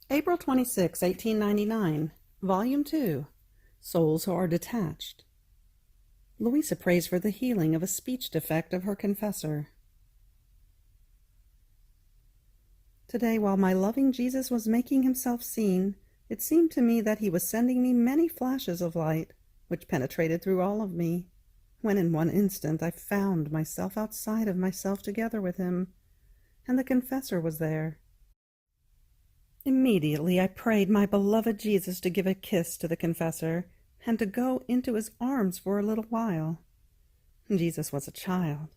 April 26, 1899, Volume 2, Souls Who Are Detached. Luisa prays for the healing of a speech defect of her confessor. Today, while my loving Jesus was making himself seen, it seemed to me that he was sending me many flashes of light, which penetrated through all of me, when in one instant I found myself outside of myself together with him, and the confessor was there. Immediately I prayed my beloved Jesus to give a kiss to the confessor, and to go into his arms for a little while. Jesus was a child.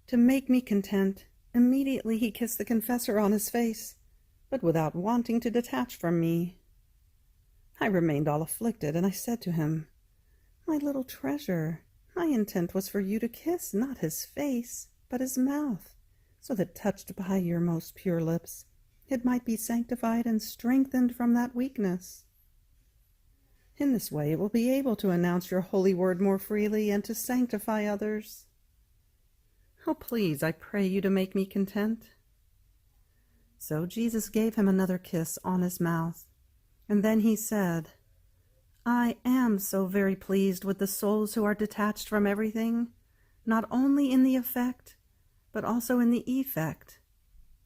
To make me content, immediately he kissed the confessor on his face, but without wanting to detach from me. I remained all afflicted, and I said to him, "My little treasure, my intent was for you to kiss not his face, but his mouth, so that touched by your most pure lips, it might be sanctified and strengthened from that weakness. In this way it will be able to announce your holy word more freely and to sanctify others. Oh, please, I pray you to make me content." So Jesus gave him another kiss on his mouth, and then he said, "I am so very pleased with the souls who are detached from everything, not only in the effect, but also in the effect,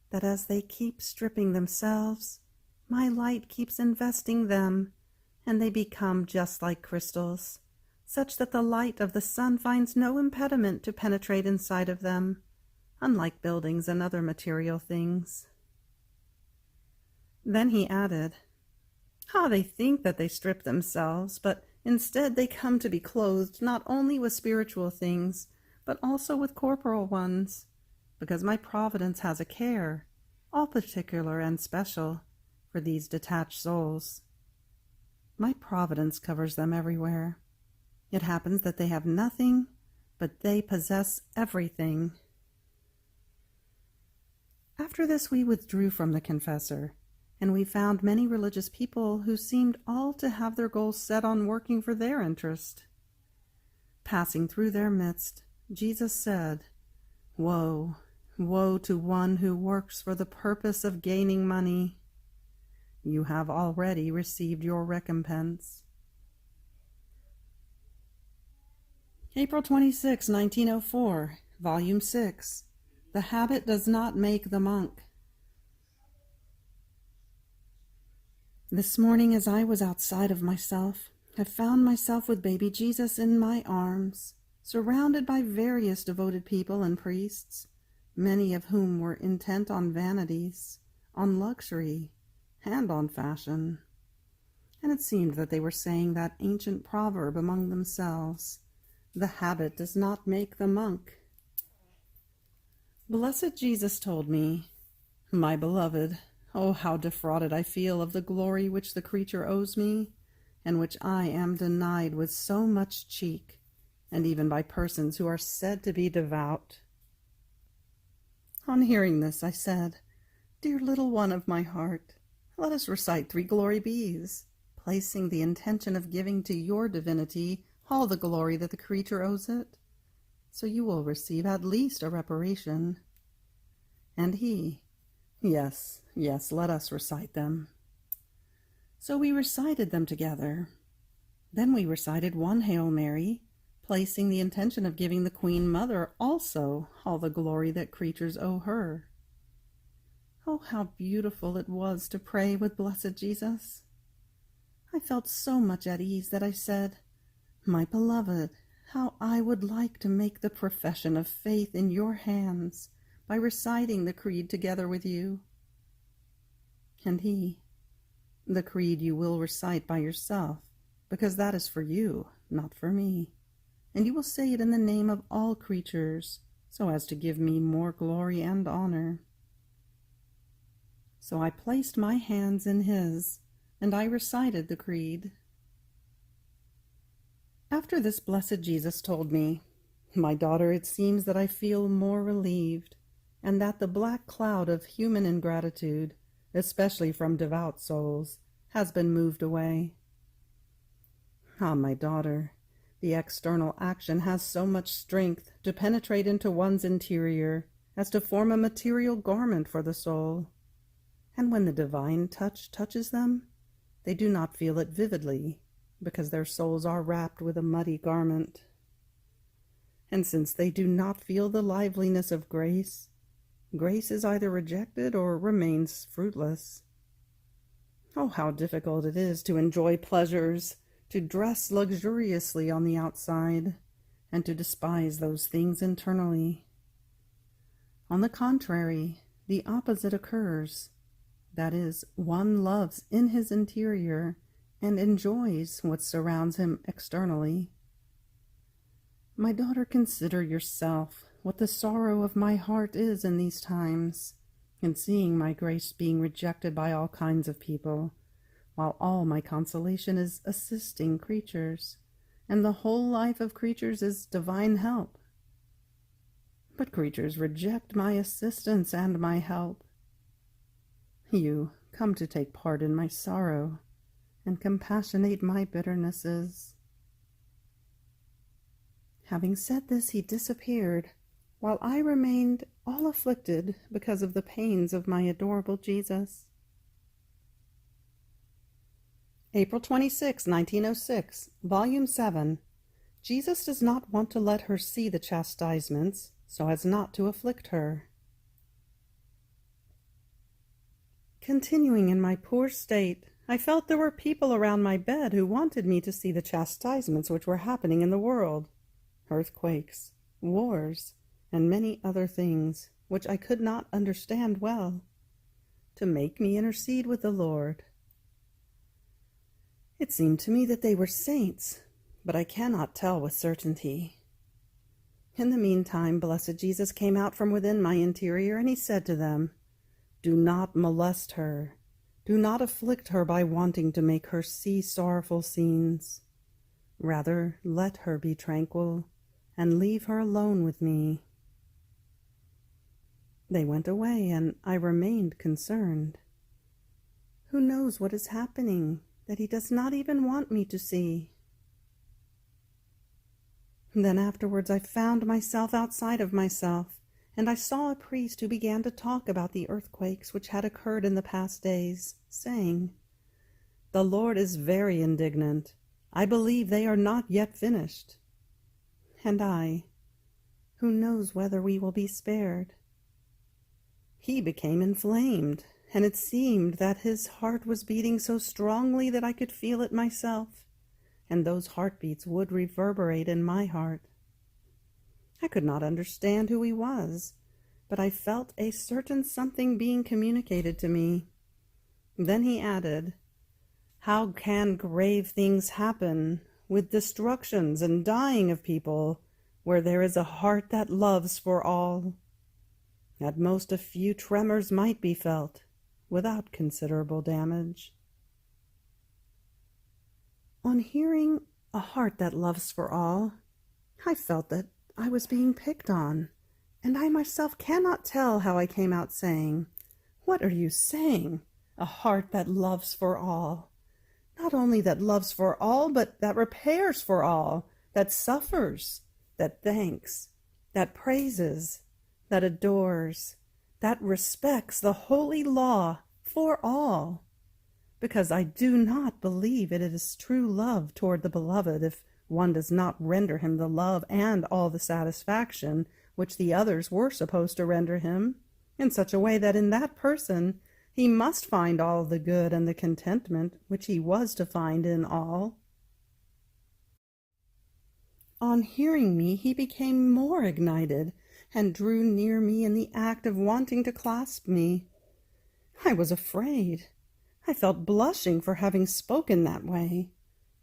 that as they keep stripping themselves, my light keeps investing them, and they become just like crystals, such that the light of the sun finds no impediment to penetrate inside of them, unlike buildings and other material things." Then he added, They think that they strip themselves, but instead they come to be clothed not only with spiritual things, but also with corporal ones, because my providence has a care, all particular and special, for these detached souls. My providence covers them everywhere. It happens that they have nothing, but they possess everything. After this we withdrew from the confessor, and we found many religious people who seemed all to have their goals set on working for their interest. Passing through their midst, Jesus said, "Woe, woe to one who works for the purpose of gaining money. You have already received your recompense." April 26, 1904, Volume 6, The Habit Does Not Make the Monk. This morning, as I was outside of myself, I found myself with baby Jesus in my arms, surrounded by various devoted people and priests, many of whom were intent on vanities, on luxury, and on fashion. And it seemed that they were saying that ancient proverb among themselves, "The habit does not make the monk." Blessed Jesus told me, "My beloved, oh, how defrauded I feel of the glory which the creature owes me, and which I am denied with so much cheek, and even by persons who are said to be devout." On hearing this, I said, "Dear little one of my heart, let us recite 3 Glory Bees, placing the intention of giving to your divinity all the glory that the creature owes it, so you will receive at least a reparation." And he, Yes, let us recite them." So we recited them together. Then we recited 1 Hail Mary, placing the intention of giving the Queen Mother also all the glory that creatures owe her. Oh, how beautiful it was to pray with blessed Jesus! I felt so much at ease that I said, "My beloved, how I would like to make the profession of faith in your hands by reciting the creed together with you." And he, "The creed you will recite by yourself, because that is for you, not for me, and you will say it in the name of all creatures, so as to give me more glory and honor." So I placed my hands in his, and I recited the creed. After this, blessed Jesus told me, "My daughter, it seems that I feel more relieved, and that the black cloud of human ingratitude, especially from devout souls, has been moved away." Ah, my daughter, the external action has so much strength to penetrate into one's interior as to form a material garment for the soul. and when the divine touch touches them, they do not feel it vividly, because their souls are wrapped with a muddy garment. And since they do not feel the liveliness of grace, grace is either rejected or remains fruitless. Oh, how difficult it is to enjoy pleasures, to dress luxuriously on the outside, and to despise those things internally. On the contrary, the opposite occurs. That is, one loves in his interior and enjoys what surrounds him externally. My daughter, consider yourself what the sorrow of my heart is in these times, in seeing my grace being rejected by all kinds of people, while all my consolation is assisting creatures, and the whole life of creatures is divine help. But creatures reject my assistance and my help. You come to take part in my sorrow and compassionate my bitternesses. Having said this, he disappeared, while I remained all afflicted because of the pains of my adorable Jesus. April 26, 1906, Volume 7. Jesus does not want to let her see the chastisements, so as not to afflict her. Continuing in my poor state, I felt there were people around my bed who wanted me to see the chastisements which were happening in the world, earthquakes, wars, and many other things which I could not understand well, to make me intercede with the Lord. It seemed to me that they were saints, but I cannot tell with certainty. In the meantime, blessed Jesus came out from within my interior, and he said to them, "Do not molest her. Do not afflict her by wanting to make her see sorrowful scenes. Rather, let her be tranquil, and leave her alone with me." They went away, and I remained concerned. Who knows what is happening that he does not even want me to see? Then afterwards I found myself outside of myself, and I saw a priest who began to talk about the earthquakes which had occurred in the past days, saying, "The Lord is very indignant. I believe they are not yet finished." And I, who knows whether we will be spared? He became inflamed, and it seemed that his heart was beating so strongly that I could feel it myself, and those heartbeats would reverberate in my heart. I could not understand who he was, but I felt a certain something being communicated to me. Then he added, "How can grave things happen, with destructions and dying of people, where there is a heart that loves for all? At most a few tremors might be felt, without considerable damage." On hearing "a heart that loves for all," I felt that I was being picked on, and I myself cannot tell how I came out saying, "What are you saying? A heart that loves for all? Not only that loves for all, but that repairs for all, that suffers, that thanks, that praises, that adores, that respects the holy law for all. Because I do not believe it is true love toward the beloved if one does not render him the love and all the satisfaction which the others were supposed to render him, in such a way that in that person he must find all the good and the contentment which he was to find in all." On hearing me, he became more ignited, and drew near me in the act of wanting to clasp me. I was afraid. I felt blushing for having spoken that way,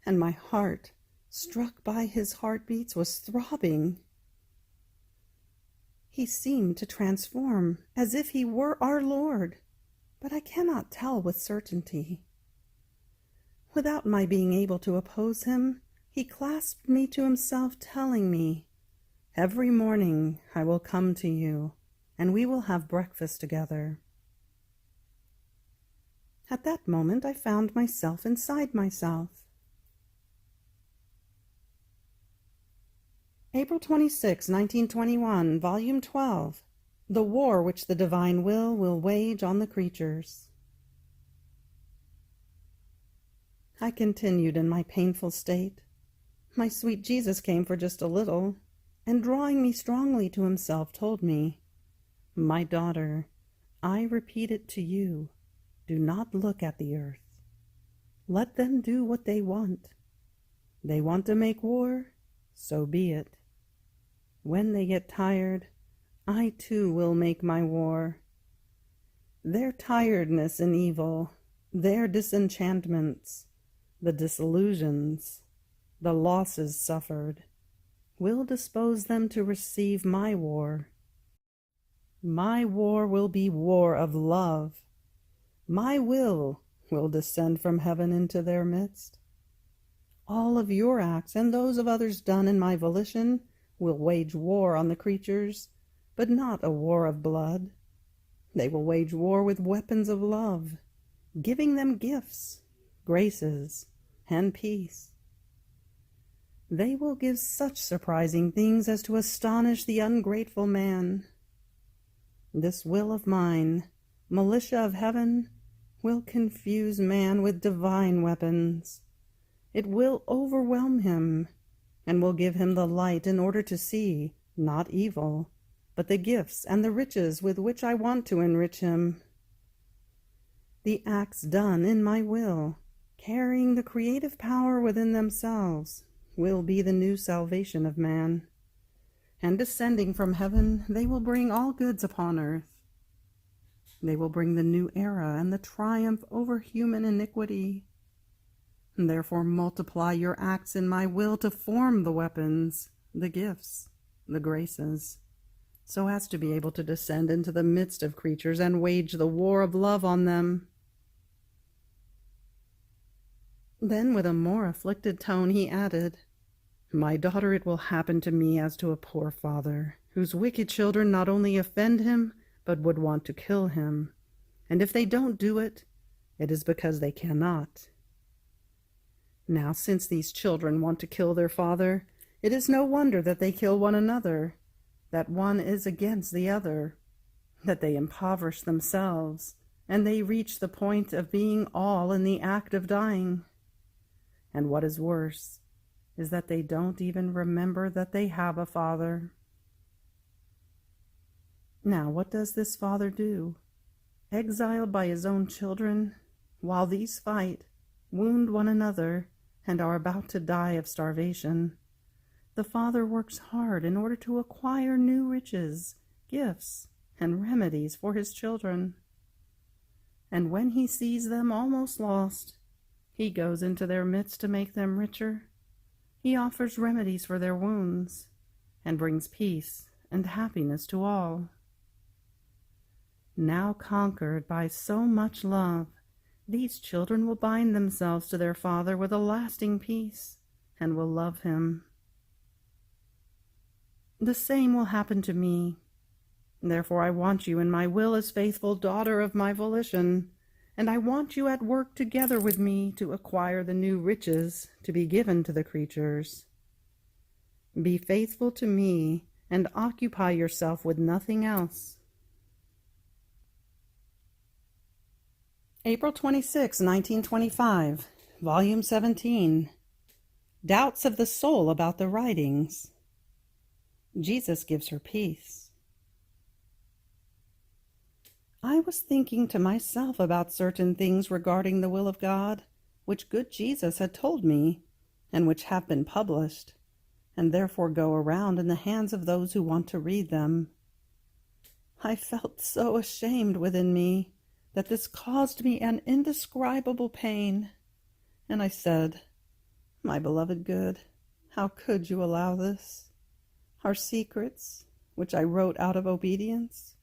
and my heart, struck by his heartbeats, was throbbing. He seemed to transform, as if he were our Lord, but I cannot tell with certainty. Without my being able to oppose him, he clasped me to himself, telling me, "Every morning I will come to you, and we will have breakfast together." At that moment I found myself inside myself. April 26, 1921, Volume 12. The War Which the Divine Will wage on the Creatures. I continued in my painful state. My sweet Jesus came for just a little, and drawing me strongly to himself, told me, "My daughter, I repeat it to you, do not look at the earth. Let them do what they want. They want to make war, so be it. When they get tired, I too will make my war. Their tiredness and evil, their disenchantments, the disillusions, the losses suffered, will dispose them to receive my war. My war will be war of love. My will descend from heaven into their midst. All of your acts and those of others done in my volition will wage war on the creatures, but not a war of blood. They will wage war with weapons of love, giving them gifts, graces, and peace. They will give such surprising things as to astonish the ungrateful man. This will of mine, militia of heaven, will confuse man with divine weapons. It will overwhelm him, and will give him the light in order to see, not evil, but the gifts and the riches with which I want to enrich him. The acts done in my will, carrying the creative power within themselves, will be the new salvation of man. And descending from heaven, they will bring all goods upon earth. They will bring the new era and the triumph over human iniquity. Therefore multiply your acts in my will to form the weapons, the gifts, the graces, so as to be able to descend into the midst of creatures and wage the war of love on them. Then with a more afflicted tone he added, "My daughter, it will happen to me as to a poor father, whose wicked children not only offend him, but would want to kill him. And if they don't do it, it is because they cannot. Now, since these children want to kill their father, it is no wonder that they kill one another, that one is against the other, that they impoverish themselves, and they reach the point of being all in the act of dying. And what is worse is that they don't even remember that they have a father." Now, what does this father do? Exiled by his own children, while these fight, wound one another, and are about to die of starvation, the father works hard in order to acquire new riches, gifts, and remedies for his children. And when he sees them almost lost, he goes into their midst to make them richer. He offers remedies for their wounds, and brings peace and happiness to all. Now conquered by so much love, these children will bind themselves to their father with a lasting peace, and will love him. The same will happen to me. Therefore I want you in my will as faithful daughter of my volition, and I want you at work together with me to acquire the new riches to be given to the creatures. Be faithful to me, and occupy yourself with nothing else. April 26, 1925, Volume 17. Doubts of the Soul about the Writings. Jesus gives her peace. I was thinking to myself about certain things regarding the will of God, which good Jesus had told me, and which have been published, and therefore go around in the hands of those who want to read them. I felt so ashamed within me that this caused me an indescribable pain, and I said, "My beloved good, how could you allow this? Our secrets, which I wrote out of obedience,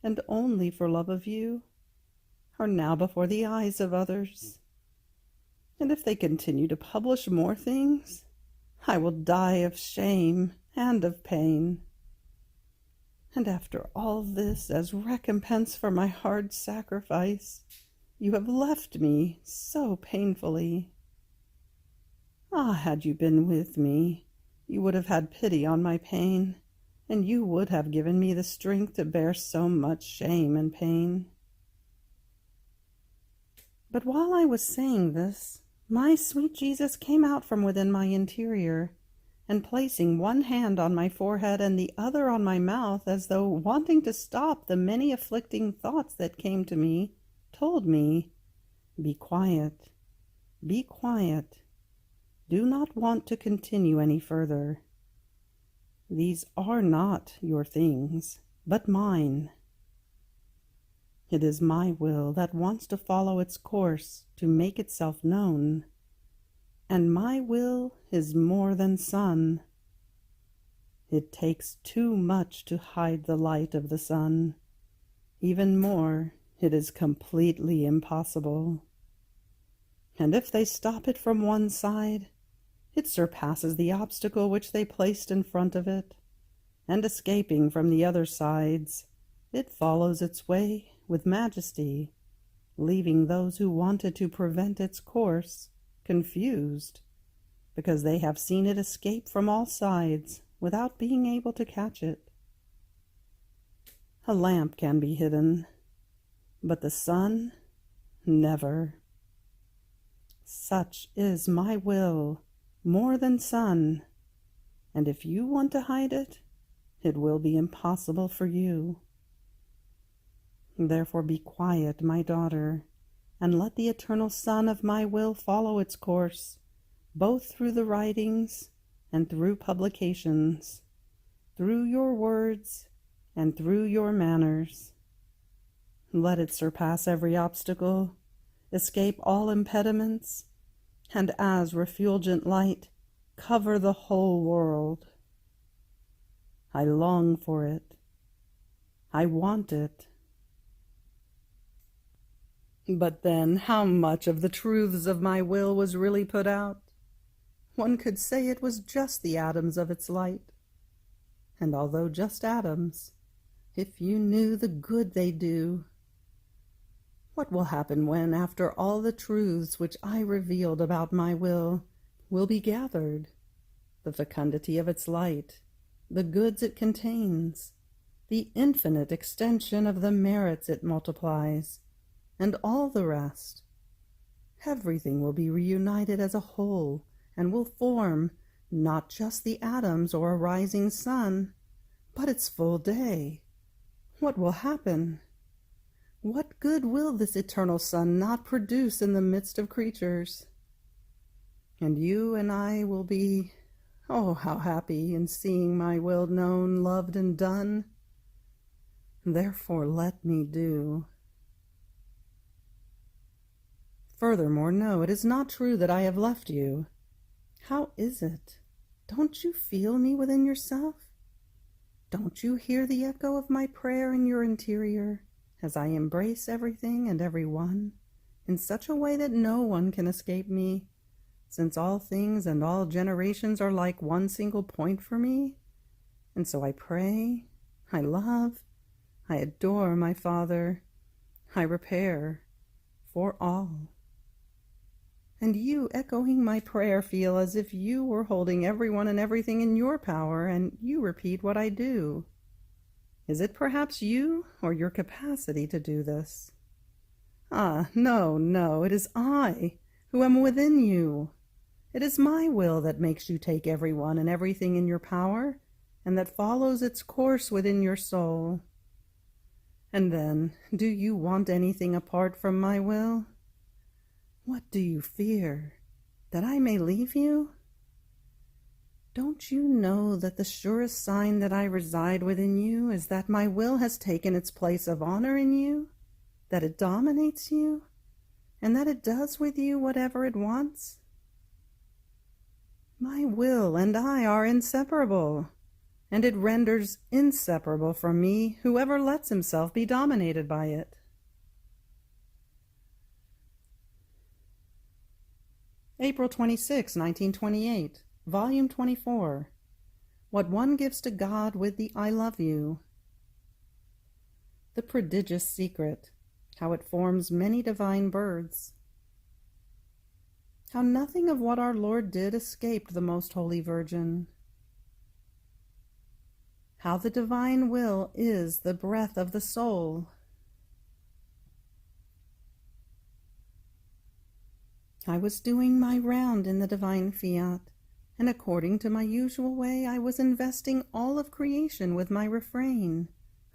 and only for love of you, are now before the eyes of others. And if they continue to publish more things, I will die of shame and of pain. And after all this, as recompense for my hard sacrifice, you have left me so painfully. Ah, had you been with me, you would have had pity on my pain, and you would have given me the strength to bear so much shame and pain." But while I was saying this, My sweet Jesus came out from within my interior, and placing one hand on my forehead and the other on my mouth, as though wanting to stop the many afflicting thoughts that came to me, told me, "Be quiet, be quiet. Do not want to continue any further. These are not your things, but mine. It is my will that wants to follow its course, to make itself known. And my will is more than sun. It takes too much to hide the light of the sun. Even more, it is completely impossible. And if they stop it from one side, it surpasses the obstacle which they placed in front of it, and escaping from the other sides, it follows its way with majesty, leaving those who wanted to prevent its course confused, because they have seen it escape from all sides without being able to catch it. A lamp can be hidden, but the sun, never. Such is my will, more than sun, and if you want to hide it, it will be impossible for you. Therefore be quiet, my daughter, and let the eternal sun of my will follow its course, both through the writings and through publications, through your words and through your manners. Let it surpass every obstacle, escape all impediments, and as refulgent light, cover the whole world. I long for it. I want it. But then, how much of the truths of my will was really put out? One could say it was just the atoms of its light. And although just atoms, if you knew the good they do, what will happen when, after all the truths which I revealed about my will be gathered, the fecundity of its light, the goods it contains, the infinite extension of the merits it multiplies, and all the rest? Everything will be reunited as a whole, and will form not just the atoms or a rising sun, but its full day. What will happen? What good will this eternal sun not produce in the midst of creatures? And you and I will be, oh, how happy in seeing my will known, loved, and done. Therefore let me do. Furthermore, no, it is not true that I have left you. How is it? Don't you feel me within yourself? Don't you hear the echo of my prayer in your interior, as I embrace everything and every one, in such a way that no one can escape me, since all things and all generations are like one single point for me? And so I pray, I love, I adore my Father, I repair for all. And you, echoing my prayer, feel as if you were holding everyone and everything in your power, and you repeat what I do. Is it perhaps you, or your capacity to do this? Ah, no, no, it is I who am within you. It is my will that makes you take everyone and everything in your power, and that follows its course within your soul. And then, do you want anything apart from my will? What do you fear? That I may leave you? Don't you know that the surest sign that I reside within you is that my will has taken its place of honor in you, that it dominates you, and that it does with you whatever it wants? My will and I are inseparable, and it renders inseparable from me whoever lets himself be dominated by it. April 26, 1928, Volume 24. What one gives to God with the I love you. The prodigious secret, how it forms many divine births. How nothing of what our Lord did escaped the Most Holy Virgin. How the divine will is the breath of the soul. I was doing my round in the divine fiat, and according to my usual way, I was investing all of creation with my refrain,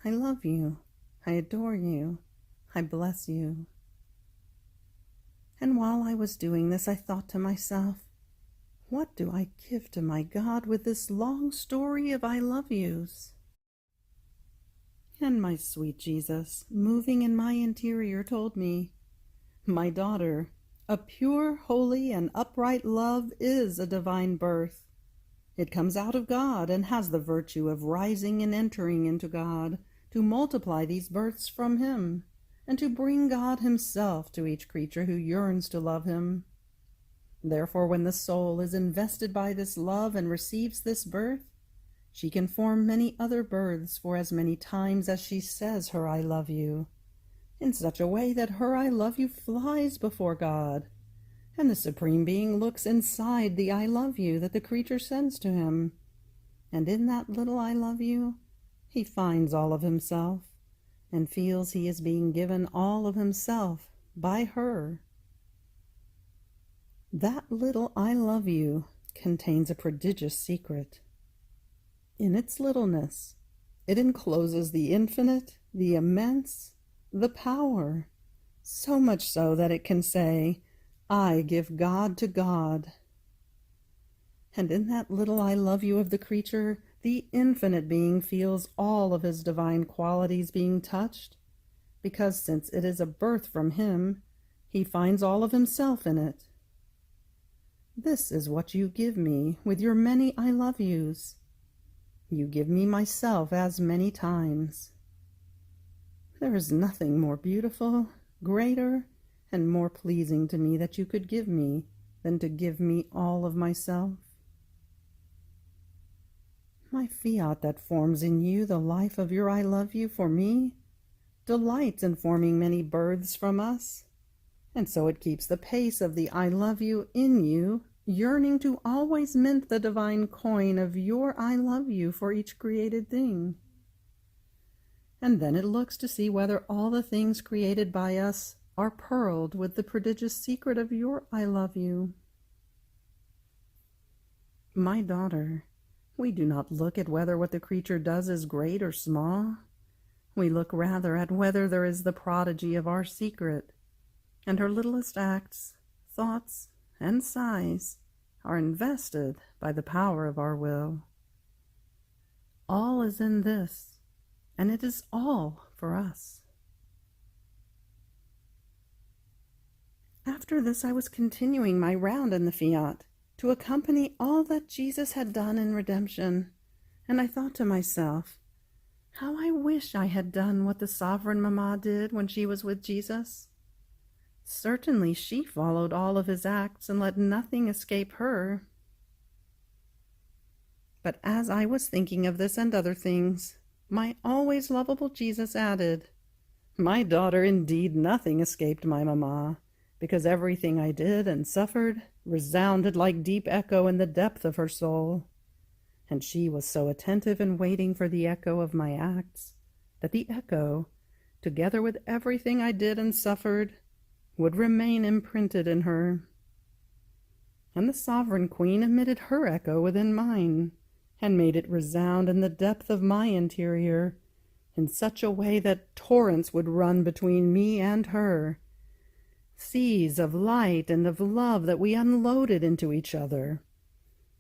I love you, I adore you, I bless you. And while I was doing this, I thought to myself, what do I give to my God with this long story of I love yous? And my sweet Jesus, moving in my interior, told me, my daughter, a pure, holy, and upright love is a divine birth. It comes out of God and has the virtue of rising and entering into God, to multiply these births from Him, and to bring God Himself to each creature who yearns to love Him. Therefore, when the soul is invested by this love and receives this birth, she can form many other births for as many times as she says her I love you, in such a way that her I love you flies before God, and the Supreme Being looks inside the I love you that the creature sends to him, and in that little I love you, he finds all of himself, and feels he is being given all of himself by her. That little I love you contains a prodigious secret. In its littleness, it encloses the infinite, the immense, the power, so much so that it can say, I give God to God. And in that little I love you of the creature, the infinite being feels all of his divine qualities being touched, because since it is a birth from him, he finds all of himself in it. This is what you give me with your many I love yous. You give me myself as many times. There is nothing more beautiful, greater, and more pleasing to me that you could give me than to give me all of myself. My fiat that forms in you the life of your I love you for me delights in forming many births from us, and so it keeps the pace of the I love you in you, yearning to always mint the divine coin of your I love you for each created thing. And then it looks to see whether all the things created by us are pearled with the prodigious secret of your I love you. My daughter, we do not look at whether what the creature does is great or small. We look rather at whether there is the prodigy of our secret, and her littlest acts, thoughts, and sighs are invested by the power of our will. All is in this, and it is all for us. After this, I was continuing my round in the Fiat to accompany all that Jesus had done in redemption, and I thought to myself, how I wish I had done what the sovereign Mamma did when she was with Jesus. Certainly she followed all of his acts and let nothing escape her. But as I was thinking of this and other things, my always lovable Jesus added, my daughter, indeed nothing escaped my Mamma, because everything I did and suffered resounded like deep echo in the depth of her soul. And she was so attentive in waiting for the echo of my acts, that the echo, together with everything I did and suffered, would remain imprinted in her. And the sovereign queen emitted her echo within mine, and made it resound in the depth of my interior, in such a way that torrents would run between me and her, seas of light and of love that we unloaded into each other,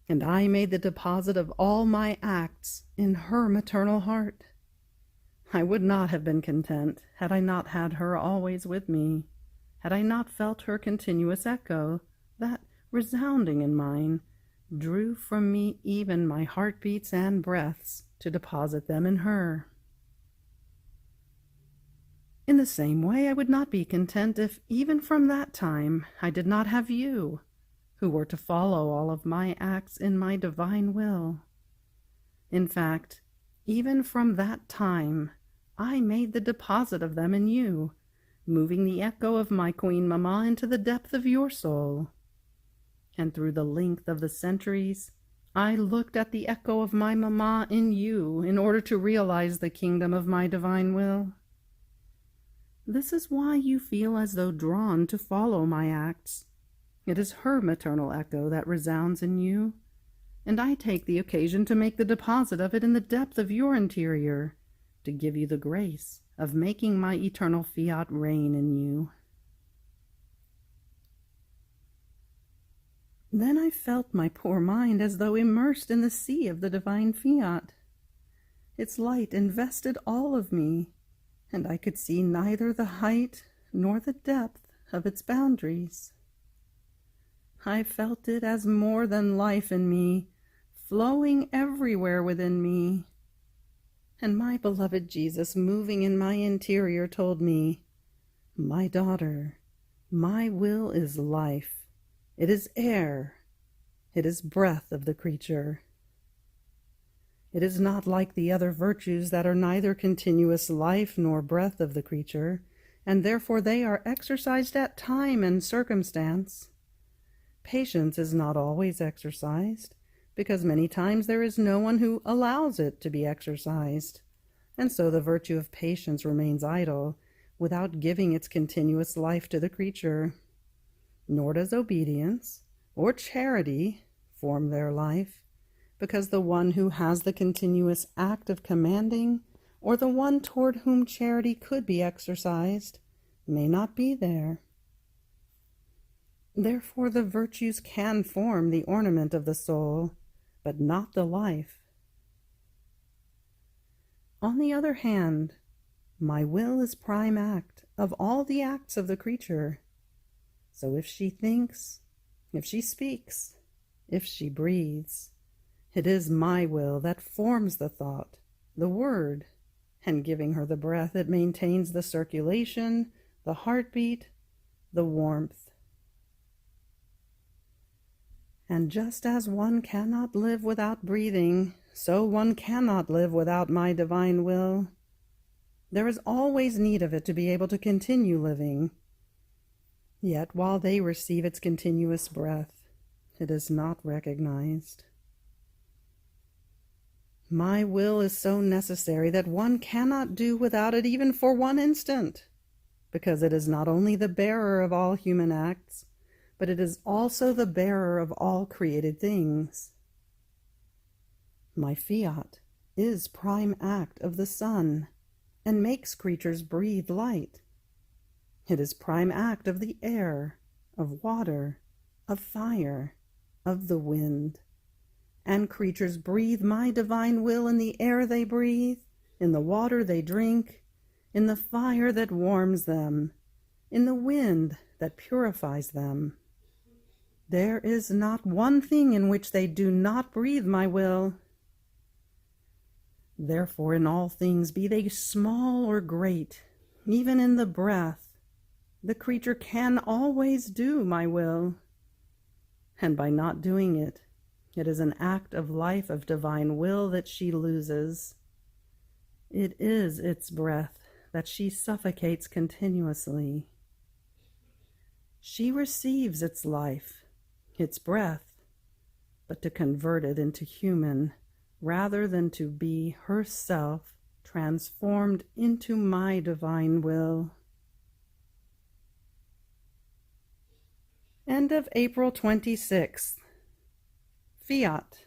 and I made the deposit of all my acts in her maternal heart. I would not have been content had I not had her always with me, had I not felt her continuous echo, that, resounding in mine, drew from me even my heartbeats and breaths to deposit them in her. In the same way, I would not be content if, even from that time, I did not have you, who were to follow all of my acts in my divine will. In fact, even from that time, I made the deposit of them in you, moving the echo of my Queen Mamma into the depth of your soul. And through the length of the centuries, I looked at the echo of my Mamma in you in order to realize the kingdom of my divine will. This is why you feel as though drawn to follow my acts, It is her maternal echo that resounds in you, and I take the occasion to make the deposit of it in the depth of your interior, to give you the grace of making my eternal fiat reign in you. Then I felt my poor mind as though immersed in the sea of the divine fiat. Its light invested all of me, and I could see neither the height nor the depth of its boundaries. I felt it as more than life in me, flowing everywhere within me. And my beloved Jesus, moving in my interior, told me, "My daughter, my will is life. It is air. It is breath of the creature. It is not like the other virtues that are neither continuous life nor breath of the creature, and therefore they are exercised at time and circumstance. Patience is not always exercised, because many times there is no one who allows it to be exercised, and so the virtue of patience remains idle, without giving its continuous life to the creature. Nor does obedience or charity form their life, because the one who has the continuous act of commanding, or the one toward whom charity could be exercised, may not be there. Therefore the virtues can form the ornament of the soul, but not the life. On the other hand, my will is prime act of all the acts of the creature. So if she thinks, if she speaks, if she breathes, it is my will that forms the thought, the word, and giving her the breath, it maintains the circulation, the heartbeat, the warmth. And just as one cannot live without breathing, so one cannot live without my divine will. There is always need of it to be able to continue living. Yet while they receive its continuous breath, it is not recognized. My will is so necessary that one cannot do without it even for one instant, because it is not only the bearer of all human acts, but it is also the bearer of all created things. My fiat is prime act of the sun, and makes creatures breathe light. It is prime act of the air, of water, of fire, of the wind. And creatures breathe my divine will in the air they breathe, in the water they drink, in the fire that warms them, in the wind that purifies them. There is not one thing in which they do not breathe my will. Therefore in all things, be they small or great, even in the breath, the creature can always do my will. And by not doing it, it is an act of life of divine will that she loses. It is its breath that she suffocates continuously. She receives its life, its breath, but to convert it into human, rather than to be herself transformed into my divine will. End of April 26th. Fiat.